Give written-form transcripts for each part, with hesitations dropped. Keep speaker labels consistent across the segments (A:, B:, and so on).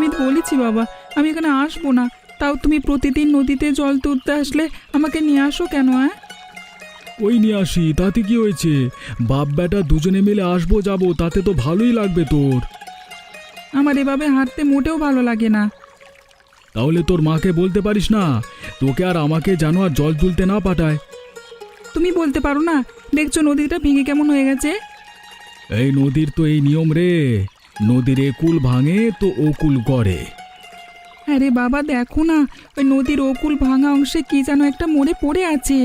A: আমি তো বলেছি বাবা আমি এখানে আসবো না, তাও তুমি প্রতিদিন নদীতে জল তুলতে আসলে আমাকে নিয়ে আসো কেন?
B: ওই নিয়ে আসি, তাতে কি হয়েছে? বাপ বেটা দুজনে মিলে আসবো যাবো, তাতে তো ভালোই লাগবে তোর।
A: আমার এভাবে হাঁটতে মোটেও ভালো লাগে না।
B: তাহলে তোর মাকে বলতে পারিস না তোকে আর আমাকে যেন আর জল তুলতে না পাঠায়।
A: তুমি বলতে পারো না? দেখছো নদীটা ভেঙে কেমন হয়ে গেছে।
B: এই নদীর তো এই নিয়ম রে, নদীর একুল ভাঙে তো ওকুল গড়ে।
A: আরে বাবা দেখো না, ওই নদীর ওকুল ভাঙা অংশে কি যেন একটা মরে পড়ে আছে।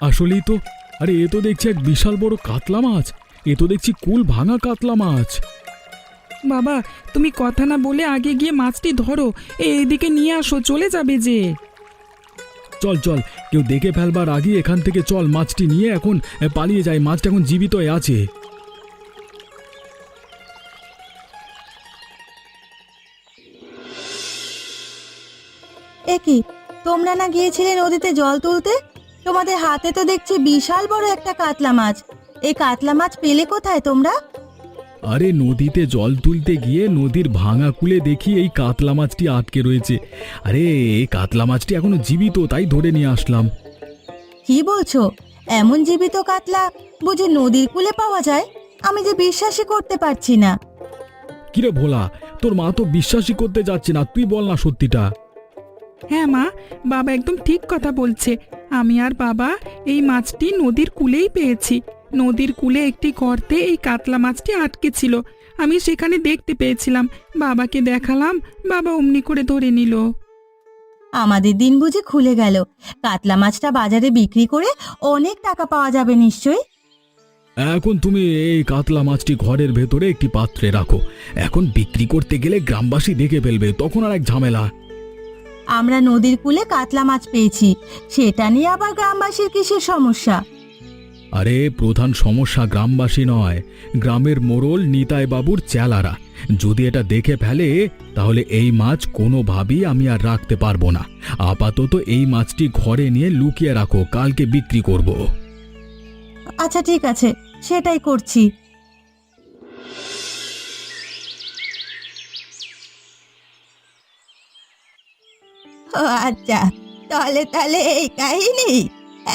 B: আসলেই তো। আরে এ তো দেখছি এক বিশাল বড় কাতলা মাছ, এ তো দেখছি কুল ভাঙা কাতলা মাছ।
A: বাবা তুমি কথা না বলে আগে গিয়ে মাছটি ধরো, এইদিকে নিয়ে আসো, চলে যাবে যে।
B: চল চল, কেউ দেখে ফেলবার আগে এখান থেকে চল, মাছটি নিয়ে এখন পালিয়ে যায়, মাছটা এখন জীবিত আছে।
C: এ কি, তোমরা না গিয়েছিলে নদীতে জল তুলতে? তোমাদের হাতে তো দেখছি বিশাল বড় একটা কাতলা মাছ। এই কাতলা মাছ পেলে কোথায় তোমরা?
B: আরে নদীতে জল তুলতে গিয়ে নদীর ভাঙা কুলে দেখি এই কাতলা মাছটি আটকে রয়েছে। আরে এই কাতলা মাছটি এখনো জীবিত, তাই ধরে নিয়ে আসলাম।
C: কি বলছো? এমন জীবিত কাতলা বুঝি নদীর কূলে পাওয়া যায়? আমি যে বিশ্বাসই করতে পারছি না।
B: কিরে ভোলা, তোর মা তো বিশ্বাসই করতে যাচ্ছে না, তুই বল না সত্যিটা।
A: হ্যাঁ মা, বাবা একদম ঠিক কথা বলছে। আমি আর বাবা এই মাছটি নদীর কূলেই পেয়েছি। নদীর কূলে একটি গর্তে এই কাতলা মাছটি আটকে ছিল। আমি সেখানে দেখতে পেয়েছিলাম, বাবাকে দেখালাম, বাবা অমনি করে ধরে নিল।
C: আমাদের দিন বুঝি খুলে গেল। কাতলা মাছটা বাজারে বিক্রি করে অনেক টাকা পাওয়া যাবে নিশ্চয়ই।
B: এখন তুমি এই কাতলা মাছটি ঘরের ভেতরে একটি পাত্রে রাখো, এখন বিক্রি করতে গেলে গ্রামবাসী দেখে ফেলবে, তখন আর এক ঝামেলা।
C: আমরা নদীর কূলে কাতলা মাছ পেয়েছি, সেটা নিয়ে আবার গ্রামবাসীর কিসের সমস্যা?
B: আরে প্রধান সমস্যা গ্রামবাসী নয়, গ্রামের মোড়ল নিতাই বাবুর চেলারা। যদি এটা দেখে ফেলে তাহলে এই মাছ কোনোভাবেই আমি আর রাখতে পারবো না। আপাতত এই মাছটি ঘরে নিয়ে লুকিয়ে রাখো, কালকে বিক্রি করব।
C: আচ্ছা ঠিক আছে, সেটাই করছি। ও আচ্ছা, তাহলে এই কাহিনী।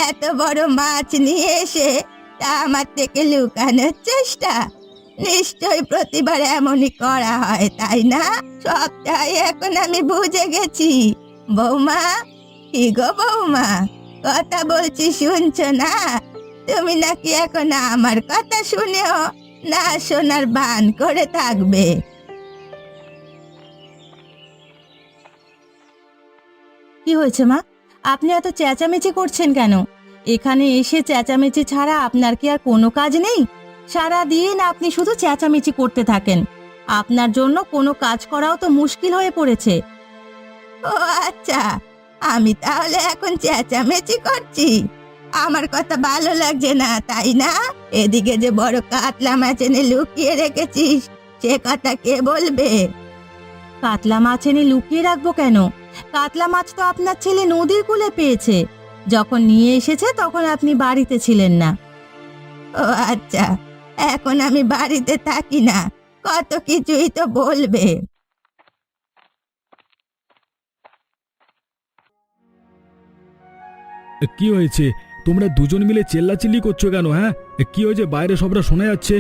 C: এত বড় মাছ নিয়ে এসে তা আমার থেকে লুকানোর চেষ্টা। নিশ্চয় প্রতিবার এমনই করা হয়, তাই না? সবটাই এখন আমি বুঝে গেছি। বৌমা, কি গো বৌমা, কথা বলছি শুনছো না? তুমি নাকি এখন আমার কথা শুনেও না শোনার ভান করে থাকবে? কি হয়েছে মা? আপনি এত চেঁচামেচি করছেন কেন? এখানে এসে চেঁচামেচি ছাড়া আপনার কি আর কোনো কাজ নেই? সারা দিন আপনি শুধু চেঁচামেচি করতে থাকেন। আপনার জন্য কোনো কাজ করাও তো মুশকিল হয়ে পড়েছে। ও আচ্ছা, আমি তাহলে এখন চেঁচামেচি করছি? আমার কথা ভালো লাগছে না তাই না? এদিকে যে বড় কাতলা মাছ এনে লুকিয়ে রেখেছিস, সে কথা কে বলবে? কাতলা মাছ এনে লুকিয়ে রাখবো কেন? কাতলা মাছ তো আপনার ছেলে নদীর কূলে পেয়েছে। যখন নিয়ে এসেছে তখন আপনি বাড়িতে ছিলেন না। ও আচ্ছা, এখন আমি বাড়িতে থাকি না, কত কিছুই তো বলবে।
B: কি হয়েছে? তোমরা দুজন মিলে চেল্লাচিল্লি করছো কেন? হ্যাঁ, কি হয়েছে? বাইরে সবরা শোনা যাচ্ছে।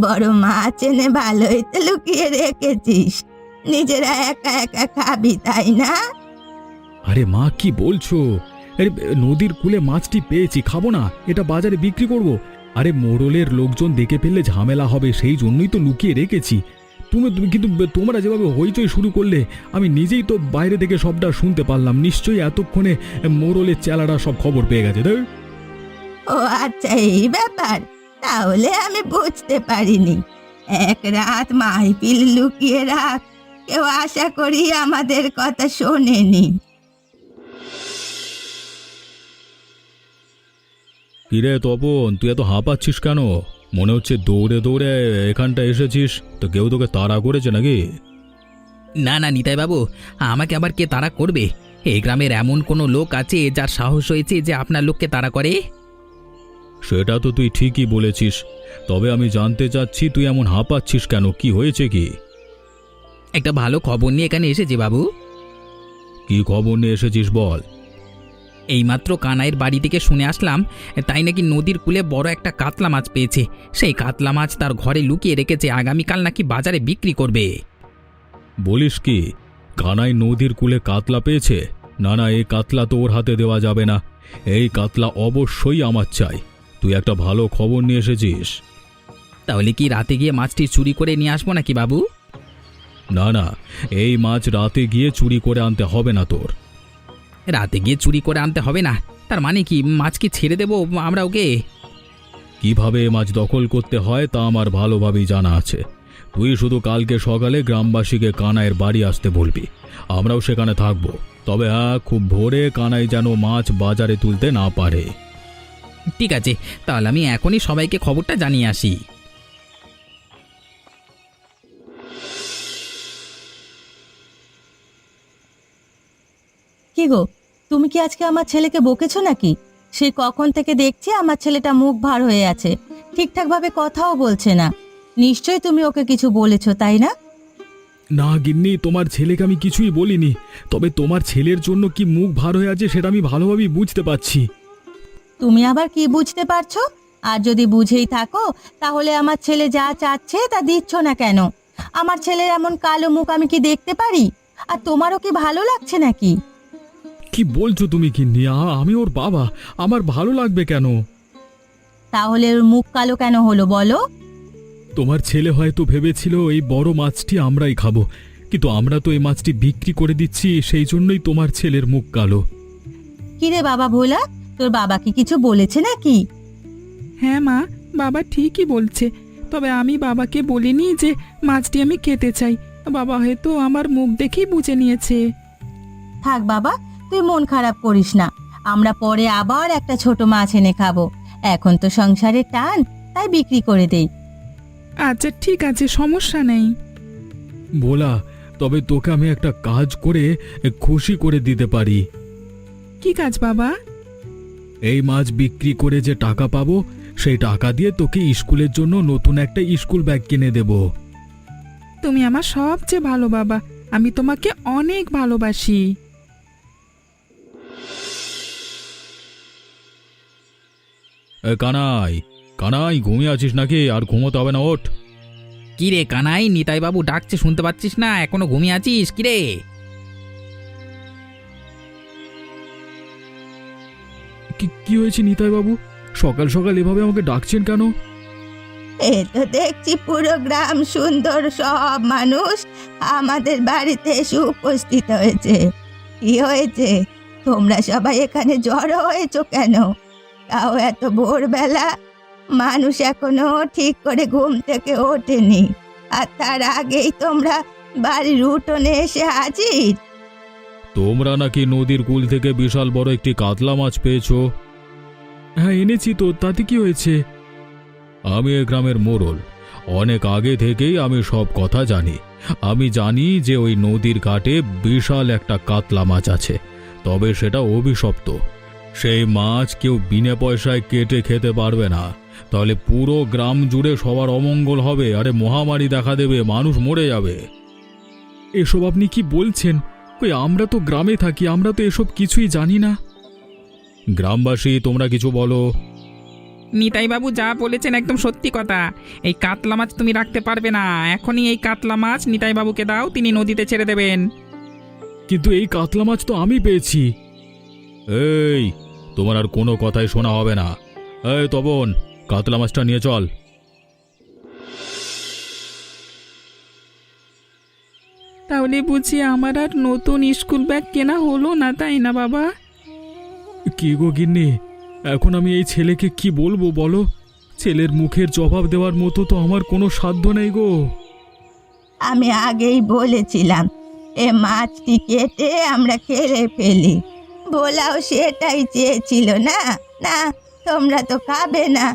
C: বড় মাছ এনে ভালোই তো লুকিয়ে রেখেছিস, নিজেরা একা একা খাবি তাই না?
B: আরে মা, কি বলছো? আরে নদীর কূলে মাছটি পেয়েছি, খাবো না, এটা বাজারে বিক্রি করব। আরে মোড়লের লোকজন দেখে ফেললে ঝামেলা হবে, সেই জন্যই তো লুকিয়ে রেখেছি। কিন্তু তোমরা যেভাবে হইচই শুরু করলে, আমি নিজেই তো বাইরে থেকে সবটা শুনতে পারলাম। নিশ্চয়ই এতক্ষণে মোড়লের চেলারা সব খবর পেয়ে গেছে।
C: ও আচ্ছা, এই ব্যাপার। তাহলে আমি বুঝতে পারিনি। এক রাত মাইপিল লুকিয়ে রাখ, কেউ আশা করি আমাদের কথা শোনেনি।
B: কিরে তপন, তুই এত হাঁপাচ্ছিস কেন? মনে হচ্ছে দৌড়ে দৌড়ে এখানটা এসেছিস, তো কেউ তোকে তাড়া করেছে নাকি?
D: না না নিতাই বাবু, আমাকে আবার কে তাড়া করবে? এই গ্রামের এমন কোনো লোক আছে যার সাহস হয়েছে যে আপনার লোককে তাড়া করে?
B: সেটা তো তুই ঠিকই বলেছিস, তবে আমি জানতে চাচ্ছি তুই এমন হাঁপাচ্ছিস কেন, কি হয়েছে কি?
D: একটা ভালো খবর নিয়ে এখানে এসেছি বাবু।
B: কি খবর নিয়ে এসেছিস বল।
D: এইমাত্র কানাইয়ের বাড়ি থেকে শুনে আসলাম, তাই নাকি নদীর কূলে বড় একটা কাতলা মাছ পেয়েছে। সেই কাতলা মাছ তার ঘরে লুকিয়ে রেখেছে, আগামীকাল নাকি বাজারে বিক্রি করবে।
B: বলিস কি, কানাই নদীর কূলে কাতলা পেয়েছে? না না, এই কাতলা তো ওর হাতে দেওয়া যাবে না। এই কাতলা অবশ্যই আমার চাই। তুই একটা ভালো খবর নিয়ে এসেছিস।
D: তাহলে কি রাতে গিয়ে মাছটি চুরি করে নিয়ে আসবো নাকি বাবু?
B: না না, এই মাছ রাতে গিয়ে চুরি করে আনতে হবে না তোর।
D: রাতে গিয়ে চুরি করে আনতে হবে না তার মানে কি, মাছ কি ছেড়ে দেবো আমরা ওকে?
B: কিভাবে এ মাছ দখল করতে হয় তা আমার ভালোভাবেই জানা আছে। তুই শুধু কালকে সকালে গ্রামবাসীকে কানাইয়ের বাড়ি আসতে বলবি, আমরাও সেখানে থাকব। তবে হ্যাঁ, খুব ভোরে কানাই যেন মাছ বাজারে তুলতে না পারে।
D: ঠিক আছে, তাহলে আমি এখনই সবাইকে খবরটা জানিয়ে আসি।
C: কি গো, তুমি কি আজকে আমার ছেলেকে বকেছো নাকি? সে কখন থেকে দেখছি আমার ছেলেটা মুখ ভার হয়ে আছে, ঠিকঠাকভাবে কথাও বলছে না। নিশ্চয়ই তুমি ওকে কিছু বলেছো, তাই না?
B: না গিন্নি, তোমার ছেলেকে আমি কিছুই বলিনি। তবে তোমার ছেলের জন্য কি মুখ ভার হয়ে আছে সেটা আমি ভালোভাবেই বুঝতে পারছি।
C: তুমি আবার কি বুঝতে পারছো? আর যদি বুঝেই থাকো, তাহলে আমার ছেলে যা চাচ্ছে তা দিচ্ছ না কেন? আমার ছেলের এমন কালো মুখ আমি কি দেখতে পারি? আর তোমারও কি ভালো লাগছে নাকি?
B: কি বলছো তুমি গিন্নি? আমি ওর বাবা, আমার ভালো লাগবে কেন?
C: তাহলে ওর মুখ কালো কেন হলো বলো?
B: তোমার ছেলে হয়তো ভেবেছিল এই বড় মাছটি আমরাই খাবো, কিন্তু আমরা তো এই মাছটি বিক্রি করে দিচ্ছি, সেই জন্যই তোমার ছেলের মুখ কালো।
C: কিরে বাবা ভোলা, তোর বাবা কি কিছু বলেছে নাকি?
A: হ্যাঁ মা, বাবা ঠিকই বলছে। তবে আমি বাবাকে বলিনি যে মাছটি আমি খেতে চাই। বাবা হয়তো আমার মুখ দেখেই বুঝে নিয়েছে।
C: থাক বাবা, তুই মন খারাপ করিস না। আমরা পরে আবার একটা ছোট মাছ এনে খাবো। এখন তো সংসারের টান, তাই বিক্রি করে দেই।
A: আচ্ছা ঠিক আছে, সমস্যা নেই।
B: ভোলা, তবে তোকে আমি একটা কাজ করে খুশি করে দিতে পারি।
A: কি কাজ বাবা?
B: এই মাছ বিক্রি করে যে টাকা পাবো, সেই টাকা দিয়ে তোকে স্কুলের জন্য নতুন একটা স্কুল ব্যাগ কিনে দেব।
A: তুমি আমার সবচেয়ে ভালো বাবা, আমি তোমাকে অনেক ভালোবাসি।
B: কানাই, কানাই, ঘুমিয়ে আছিস নাকি? আর ঘুমোতে হবে না, ওঠ।
D: কি রে কানাই, নিতাই বাবু ডাকছে শুনতে পাচ্ছিস না? এখনো ঘুমিয়ে আছিস কি রে?
B: কি হয়েছে নিতাই বাবু? সকাল সকাল এভাবে আমাকে ডাকছেন কেন?
C: এ তো দেখছি পুরো গ্রাম সুন্দর সব মানুষ আমাদের বাড়িতে এসে উপস্থিত হয়েছে। কি হয়েছে? তোমরা সবাই এখানে জড়ো হয়েছো কেন? তাও এত ভোরবেলা, মানুষ এখনো ঠিক করে ঘুম থেকে ওঠেনি, আর তার আগেই তোমরা বাড়ির উঠোনে এসে হাজির।
B: তোমরা নাকি নদীর কূল থেকে বিশাল বড় একটি কাতলা মাছ পেয়েছো? হ্যাঁ এনেছি তো, তাতে কি হয়েছে? আমি এ গ্রামের মোড়ল, অনেক আগে থেকেই আমি সব কথা জানি। আমি জানি যে ওই নদীর ঘাটে বিশাল একটা কাতলা মাছ আছে, তবে সেটা অভিশপ্ত। সেই মাছ কেউ বিনা পয়সায় কেটে খেতে পারবে না, তাহলে পুরো গ্রাম জুড়ে সবার অমঙ্গল হবে, আরে মহামারী দেখা দেবে, মানুষ মরে যাবে। এসব আপনি কি বলছেন? কই, আমরা তো গ্রামে থাকি, আমরা তো এসব কিছুই জানি না। গ্রামবাসী, তোমরা কিছু বলো।
A: নিতাই বাবু যা বলেছেন একদম সত্যি কথা। এই কাতলা মাছ তুমি রাখতে পারবে না। এখনই এই কাতলা মাছ নিতাই বাবুকে দাও, তিনি নদীতে ছেড়ে দেবেন।
B: কিন্তু এই কাতলা মাছ তো আমি পেয়েছি। এই, তোমার আর কোনো কথাই শোনা হবে না। এই তপন, কাতলা মাছটা নিয়ে চল।
A: তাহলে বুঝি আমার আর নতুন স্কুল ব্যাগ কেনা হলো না, তাই না বাবা?
B: কি গো গিন্নি, এখন আমি এই ছেলেকে কি বলবো বলো? ছেলের মুখের জবাব দেওয়ার মতো তো আমার কোনো সাধ্য নেই গো।
C: আমি আগেই বলেছিলাম এ মাছটি কেটে আমরা খেলে ফেলি। ভোলাও সেটাই চেয়েছিল, না না, তোমরা তো খাবে না,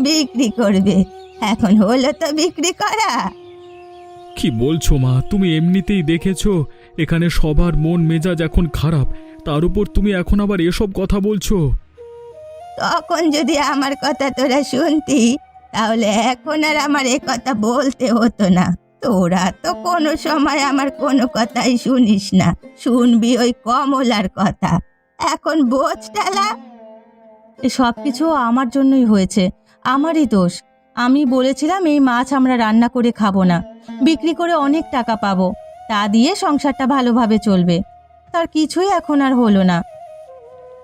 C: বিক্রি করবে। এখন হলো তো বিক্রি করা।
B: কি বলছো মা? তুমি এমনিতেই দেখেছো এখানে সবার মন মেজাজ এখন খারাপ, তার উপর তুমি এখন আবার এসব কথা বলছো।
C: তখন যদি আমার কথা তোরা শুনতি, তাহলে এখন আর আমার এ কথা বলতে হতো না। তোরা তো কোনো সময় আমার কোনো কথাই শুনিস না, শুনবি ওই কমলার কথা। এখন বোঝ ঠেলা। সব কিছু আমার জন্যই হয়েছে, আমারই দোষ। আমি বলেছিলাম এই মাছ আমরা রান্না করে খাবো না, বিক্রি করে অনেক টাকা পাবো, তা দিয়ে সংসারটা ভালোভাবে চলবে। তার কিছুই এখন আর হলো না।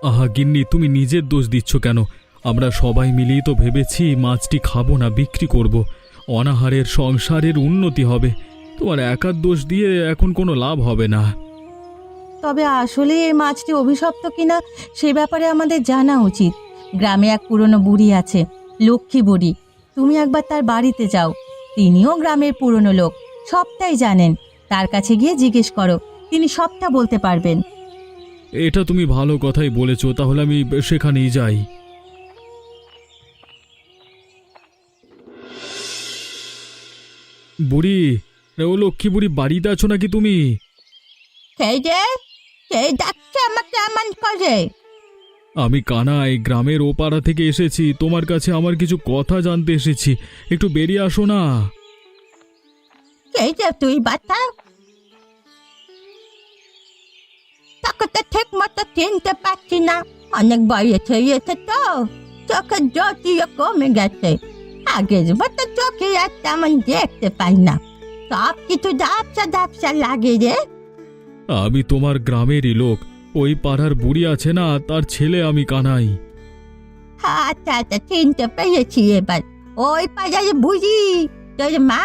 B: আহা গিন্নি, তুমি নিজের দোষ দিচ্ছ কেন? আমরা সবাই মিলেই তো ভেবেছি মাছটি খাবো না, বিক্রি করব। অনাহারের সংসারের উন্নতি হবে। তোমার একার দোষ দিয়ে এখন কোনো লাভ হবে না।
C: তবে আসলে এই মাছটি অভিশপ্ত কিনা সে ব্যাপারে আমাদের জানা উচিত। গ্রামে এক পুরনো বুড়ি আছে, লক্ষ্মী বুড়ি। তুমি একবার তার বাড়িতে যাও, তিনিও গ্রামের পুরনো লোক, সবটাই জানেন। তার কাছে গিয়ে জিজ্ঞেস করো, তিনি সবটা বলতে পারবেন।
B: এটা তুমি ভালো কথাই বলেছ, তাহলে আমি সেখানেই যাই। বুড়ি, ও লক্ষ্মী বুড়ি, বাড়িতে আছো নাকি তুমি?
C: সেই যে, সেই ডাকছে আমাকে এমন করে।
B: আমি কানাই, গ্রামের ও পাড়া থেকে এসেছি। তোমার কাছে আমার কিছু কথা জানতে এসেছি, একটু বেরিয়ে আসো না।
C: সেই যে তুই বাতা, তাকে তো ঠিক মতো চিনতে পারছি না। অনেক বয়স হয়েছে তো, চোখের জ্যোতিও কমে গেছে। আগের মতো চোখে আর তেমন দেখতে পাই না, সব কিছু ঝাপসা ঝাপসা লাগে রে।
B: আমি তোমার গ্রামেরই লোক, ওই পাড়ার বুড়ি আছে না, তার ছেলে আমি কানাই।
C: আচ্ছা আচ্ছা, চিনতে পেরেছি এবার। ওই পাড়ার বুড়ি তোর মা,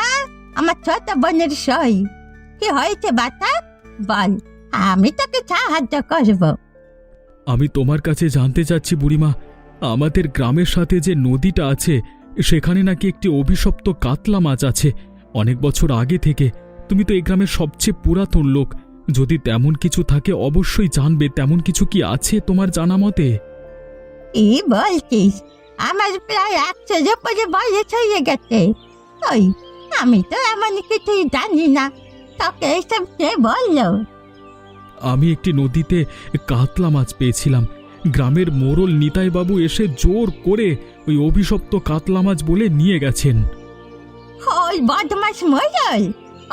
C: আমার ছোট বোনের সই। কি হয়েছে বাতা, বল, আমি তোকে সাহায্য করবো।
B: আমি তোমার কাছে জানতে চাচ্ছি বুড়িমা, আমাদের গ্রামের সাথে যে নদীটা আছে, সেখানে নাকি একটি অভিশপ্ত কাতলা মাছ আছে অনেক বছর আগে থেকে। তুমি তো এই গ্রামের সবচেয়ে পুরাতন লোক, যদি তেমন কিছু থাকে অবশ্যই জানবে। তেমন কিছু কি আছে তোমার জানা মতে?
C: কি বলছিস? আমার প্রায় 100 উপরে বয়স হয়ে গেছে। ওই, আমি তো এমন কিছুই জানি না, তোকে এইসব কে বললো?
B: আমি একটি নদীতে কাতলা মাছ পেয়েছিলাম। গ্রামের মোড়ল নিতাই বাবু এসে জোর করে ওই অভিশপ্ত কাতলা মাছ বলে নিয়ে গেছেন।
C: ওই বদমাস মজল,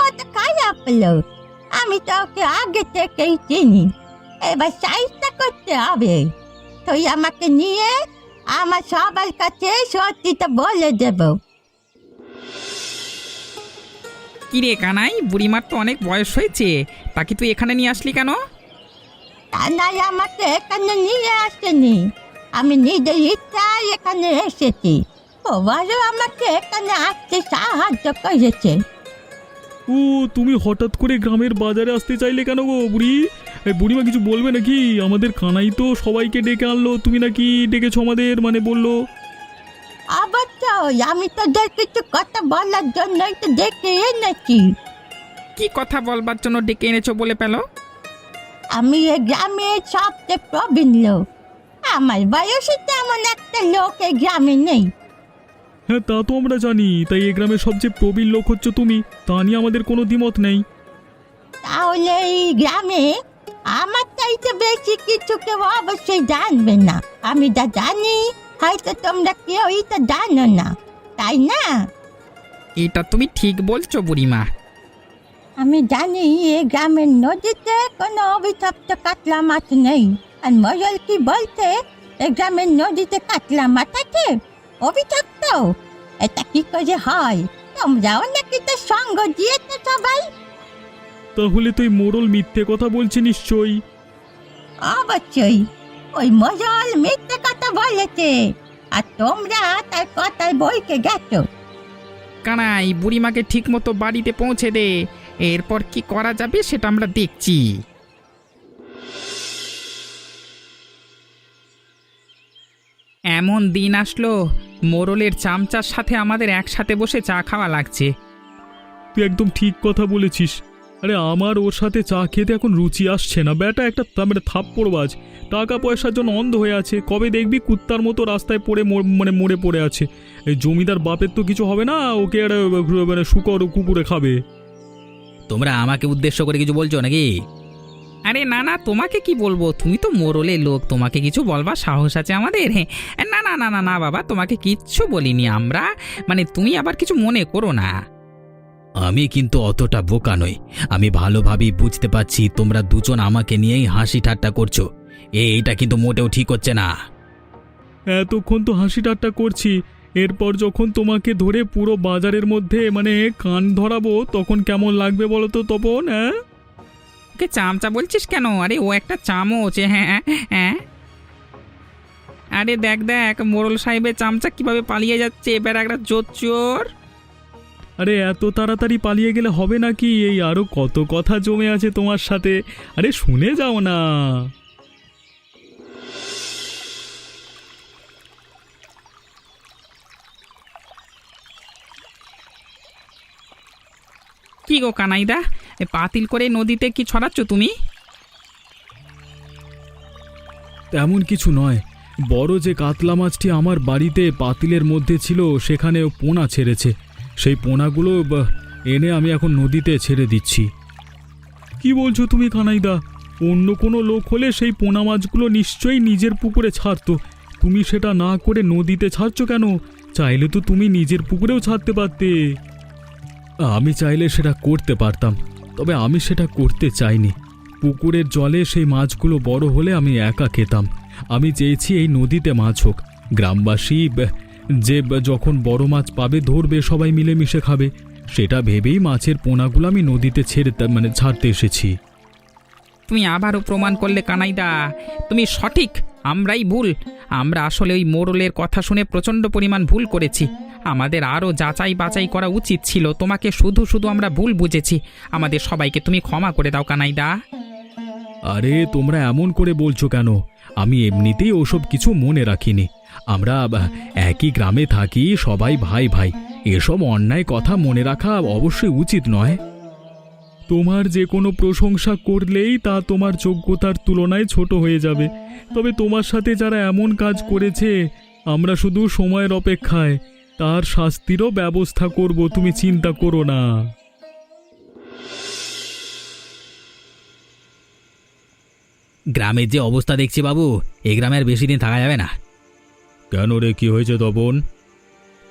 C: ও তো খারাপ লোক। আমি তো ওকে আগে থেকেই চিনি, এবার চেষ্টা করতে হবে। তুই আমাকে নিয়ে আমার সবার কাছে সত্যিটা বলে দেব।
D: কিরে কানাই, বুড়িমার তো অনেক বয়স হয়েছে, তাকে তুই এখানে নিয়ে আসলি কেন?
C: তা নাই আমাকে এখানে নিয়ে আসেনি, আমি নিজের ইচ্ছায় এখানে এসেছি। ওবারও আমাকে এখানে আসতে সাহায্য করেছে।
B: ও, তুমি হঠাৎ করে গ্রামের বাজারে আসতে চাইলে কেন গো বুড়ি? বুড়িমা কিছু বলবে নাকি? আমাদের কানাই তো সবাইকে ডেকে আনলো, তুমি নাকি ডেকেছো আমাদের, মানে বললো।
C: অবশ্যই, আমি তোদের কিছু কথা বলার জন্যই তো ডেকে এনেছি।
D: কি কথা বলবার জন্য ডেকে এনেছো বলে পেল?
C: আমি এই গ্রামের সবচেয়ে প্রবীণ লোক, আমার বয়সে তেমন একটা লোক এই গ্রামে নেই।
B: হ্যাঁ, তা তো আমরা জানি, তাই এই গ্রামের সবচেয়ে প্রবীণ লোক হচ্ছে তুমি, তা নিয়ে আমাদের কোনো দ্বিমত নেই।
C: তাহলে এই গ্রামে আমার চাইতে বেশি কিছু কেউ অবশ্যই জানবে না। আমি যা জানি হয়তো তোমরা কেউই তো জানো না, তাই না?
D: এটা তুমি ঠিক বলছো বুড়িমা।
C: আমি জানি এই গ্রামের নদীতে কোনো অভিশপ্ত কাতলা মাছ নেই। আর মজল কি বলতে, এই গ্রামের নদীতে কাতলা মাছ আছে অভিশপ্ত? এটা কি করে হয়? তোমরাও নাকি তো সঙ্গ দিয়েছো সবাই।
B: তাহলে তুই মোড়ল মিথ্যে কথা বলছে নিশ্চয়ই।
C: অবশ্যই, ওই মজল মিথ্যে কথা বলেছে, আর তোমরা তার কথায় বইকে গেছো।
D: কানাই, বুড়িমাকে ঠিক মতো বাড়িতে পৌঁছে দে, এরপর কি করা যাবে সেটা আমরা দেখছি। এমন দিন আসলো, মোড়লের চামচার সাথে আমাদের একসাথে বসে চা খাওয়া লাগছে।
B: তুই একদম ঠিক কথা বলেছিস। আরে আমার ওর সাথে চা খেতে এখন রুচি আসছে না। বেটা একটা মানে থাপ্পড়বাজ, টাকা পয়সার জন্য অন্ধ হয়ে আছে। কবে দেখবি কুত্তার মতো রাস্তায় পড়ে মানে মরে পড়ে আছে। এই জমিদার বাপের তো কিছু হবে না, ওকে আর মানে শুকর কুকুরে খাবে।
D: তোমরা আমাকে উদ্দেশ্য করে কিছু বলছো নাকি? আরে না না, তোমাকে কি বলবো, তুমি তো মোড়লের লোক, তোমাকে কিছু বলবার সাহস আছে আমাদের? না না না না না বাবা, তোমাকে কিচ্ছু বলিনি আমরা, মানে তুমি আবার কিছু মনে করো না। আমি কিন্তু অতটা বোকা নই। আমি ভালোভাবেই বুঝতে পারছি তোমরা দুজন আমাকে নিয়েই হাসি ঠাট্টা করছো। এইটা কিন্তু মোটেও ঠিক হচ্ছে না।
B: এতক্ষণ তো হাসি ঠাট্টা করছি, এরপর যখন তোমাকে ধরে পুরো বাজারের মধ্যে কান ধরাবো তখন কেমন লাগবে বলো তো তপন? হ্যাঁ,
D: ওকে চামচা বলছিস কেন? আরে ও একটা চামচ। হ্যাঁ হ্যাঁ, আরে দেখ দেখ মোড়ল সাহেবের চামচা কিভাবে পালিয়ে যাচ্ছে, এবার একটা জোচ্চোর।
B: আরে এত তাড়াতাড়ি পালিয়ে গেলে হবে নাকি? এই আরো কত কথা জমে আছে তোমার সাথে, আরে শুনে যাও না।
D: কি গো কানাইদা, পাতিল করে নদীতে কি ছড়াচ্ছ তুমি?
B: তেমন কিছু নয়, বড় যে কাতলা মাছটি আমার বাড়িতে পাতিলের মধ্যে ছিল সেখানে পোনা ছেড়েছে, সেই পোনাগুলো এনে আমি এখন নদীতে ছেড়ে দিচ্ছি। কি বলছো তুমি কানাইদা? অন্য কোনো লোক হলে সেই পোনা মাছগুলো নিশ্চয়ই নিজের পুকুরে ছাড়তো, তুমি সেটা না করে নদীতে ছাড়ছো কেন? চাইলে তো তুমি নিজের পুকুরেও ছাড়তে পারতে। আমি চাইলে সেটা করতে পারতাম, তবে আমি সেটা করতে চাইনি। পুকুরের জলে সেই মাছগুলো বড় হলে আমি একা খেতাম। আমি চেয়েছি এই নদীতে মাছ হোক, গ্রামবাসী যে যখন বড় মাছ পাবে ধরবে, সবাই মিলেমিশে খাবে, সেটা ভেবেই মাছের পোনাগুলো আমি নদীতে ছাড়তে এসেছি।
D: তুমি আবারও প্রমাণ করলে কানাইদা তুমি সঠিক, আমরাই ভুল। আমরা আসলে ওই মোড়লের কথা শুনে প্রচণ্ড পরিমাণ ভুল করেছি। আমাদের আরও যাচাই বাছাই করা উচিত ছিল। তোমাকে শুধু শুধু আমরা ভুল বুঝেছি। আমাদের সবাইকে তুমি ক্ষমা করে দাও কানাইদা।
B: আরে তোমরা এমন করে বলছো কেন? আমি এমনিতেই ওসব কিছু মনে রাখিনি। আমরা একই গ্রামে থাকি, সবাই ভাই ভাই, এসব অন্যায় কথা মনে রাখা অবশ্যই উচিত নয়। তোমার যে কোনো প্রশংসা করলেই তা তোমার যোগ্যতার তুলনায় ছোট হয়ে যাবে। তবে তোমার সাথে যারা এমন কাজ করেছে, আমরা শুধু সময়ের অপেক্ষায় তার শাস্তিরও ব্যবস্থা করব, তুমি চিন্তা করো না।
D: গ্রামের যে অবস্থা দেখছি বাবু, এই গ্রামে আর বেশি দিন থাকা যাবে না।
B: কেন রে, কি হয়েছে তপন?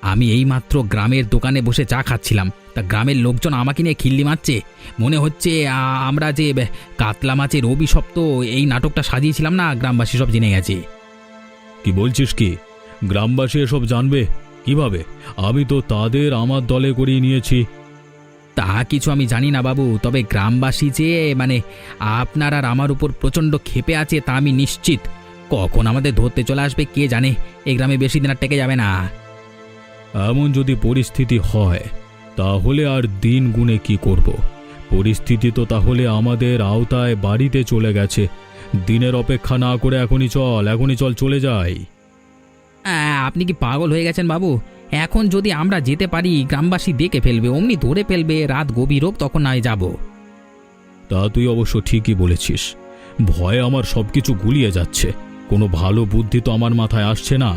D: আমি এইমাত্র গ্রামের দোকানে বসে চা খাচ্ছিলাম, তা গ্রামের লোকজন আমাকে নিয়ে খিল্লি মারছে। মনে হচ্ছে আমরা যে কাতলা মাছের অভিশপ্ত এই নাটকটা সাজিয়েছিলাম না, গ্রামবাসী সব জেনে গেছে।
B: কি বলছিস কি? গ্রামবাসী এসব জানবে কিভাবে? আমি তো তাদের আমার দলে করিয়ে নিয়েছি।
D: তা কিছু আমি জানি না বাবু, তবে গ্রামবাসী যে আপনার আর আমার উপর প্রচণ্ড ক্ষেপে আছে তা আমি নিশ্চিত। কখন আমাদের ধরতে চলে আসবে কে জানে, এই গ্রামে বেশি দিন আর টেকে যাবে না।
B: এমন যদি পরিস্থিতি হয় তাহলে আর দিন গুনে কি করব? পরিস্থিতি তো তাহলে আমাদের আওতায় বাড়িতে চলে গেছে। দিনের অপেক্ষা না করে এখনই চল চলে যাই।
D: আপনি কি পাগল হয়ে গেছেন বাবু? এখন যদি আমরা যেতে পারি গ্রামবাসী দেখে ফেলবে, অমনি ধরে ফেলবে, রাত গভীর হোক তখন নয় যাব।
B: তা তুই অবশ্য ঠিকই বলেছিস, ভয়ে আমার সবকিছু গুলিয়ে যাচ্ছে, কোনো ভালো বুদ্ধি তো আমার মাথায় আসছে না।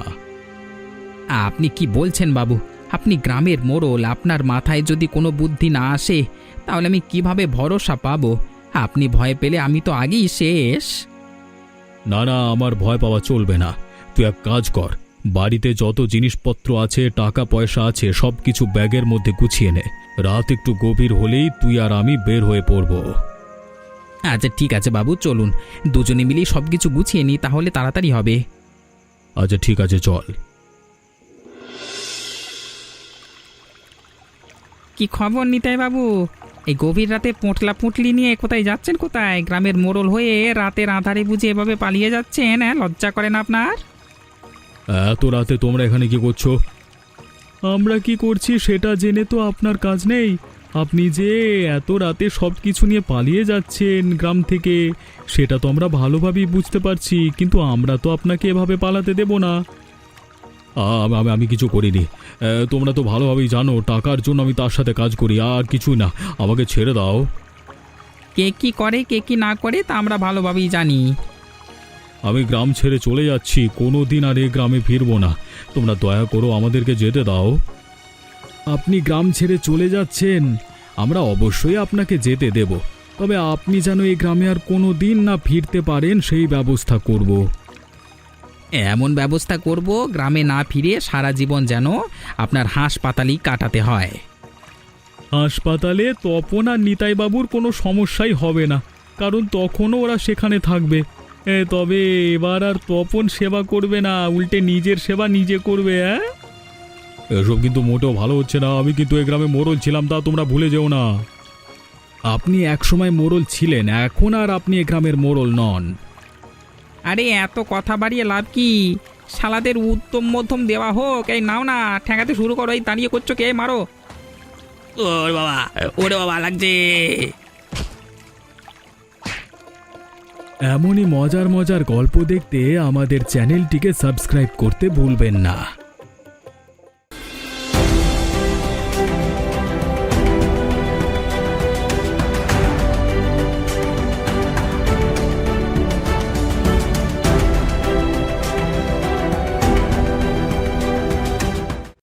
D: আপনি কি বলছেন বাবু? আপনি গ্রামের মোড়ল, আপনার মাথায় যদি কোনো বুদ্ধি না আসে তাহলে আমি কিভাবে ভরসা পাবো? আপনি ভয় পেলে আমি তো আগেই শেষ।
B: না না, আমার ভয় পাওয়া চলবে না। তুই এক কাজ কর, বাড়িতে যত জিনিসপত্র আছে, টাকা পয়সা আছে, সব কিছু ব্যাগের মধ্যে গুছিয়ে নে। রাত একটু গভীর হলেই তুই আর আমি বের হয়ে পড়ব।
D: আচ্ছা ঠিক আছে বাবু, চলুন দুজনে মিলেই সব কিছু গুছিয়ে নিই, তাহলে তাড়াতাড়ি হবে।
B: আচ্ছা ঠিক আছে, চল।
D: কি খবর নিতাই বাবু? এই গভীর রাতে পোঁটলা পুঁটলি নিয়ে কোথায় যাচ্ছেন? কোথায়? গ্রামের মোড়ল হয়ে রাতের আঁধারে বুঝে এভাবে পালিয়ে যাচ্ছেন? হ্যাঁ, লজ্জা করেন আপনার?
B: এত রাতে তোমরা এখানে কি করছো? আমরা কি করছি সেটা জেনে তো আপনার কাজ নেই। আপনি যে এত রাতে সব কিছু নিয়ে পালিয়ে যাচ্ছেন গ্রাম থেকে, সেটা তো আমরা ভালোভাবেই বুঝতে পারছি, কিন্তু আমরা তো আপনাকে এভাবে পালাতে দেব না। আমি কিছু করিনি, তোমরা তো ভালোভাবেই জানো টাকার জন্য আমি তার সাথে কাজ করি, আর কিছুই না। আমাকে ছেড়ে দাও।
D: কে কি করে কে কি না করে তা আমরা ভালোভাবেই জানি।
B: আমি গ্রাম ছেড়ে চলে যাচ্ছি, কোনো দিন আর এই গ্রামে ফিরবো না। তোমরা দয়া করো, আমাদেরকে যেতে দাও। আপনি গ্রাম ছেড়ে চলে যাচ্ছেন, আমরা অবশ্যই আপনাকে যেতে দেব, তবে আপনি যেন এই গ্রামে আর কোনো দিন না ফিরতে পারেন সেই ব্যবস্থা করব।
D: এমন ব্যবস্থা করব গ্রামে না ফিরে সারা জীবন যেন আপনার হাসপাতালই কাটাতে হয়।
B: হাসপাতালে তপন আর নিতাইবাবুর কোনো সমস্যাই হবে না, কারণ তখনও ওরা সেখানে থাকবে। তবে এবার আর তপন সেবা করবে না, উল্টে নিজের সেবা নিজে করবে। এসব কিন্তু মোটেও ভালো হচ্ছে না। আমি কিন্তু এ গ্রামে মোড়ল ছিলাম, তা তোমরা ভুলে যেও না। আপনি একসময় মোড়ল ছিলেন, এখন আর আপনি এ গ্রামের মোড়ল নন।
D: আরে এত কথা বাড়িয়ে লাভ কি? শালাদের উত্তম মধ্যম দেওয়া হোক। এই নাও না, ঠেকাতে শুরু করো। এই দাঁড়িয়ে করছো কে? মারো। ওরে বাবা, ওরে বাবা লাগছে।
B: এমনই মজার মজার গল্প দেখতে আমাদের চ্যানেলটিকে সাবস্ক্রাইব করতে ভুলবেন না।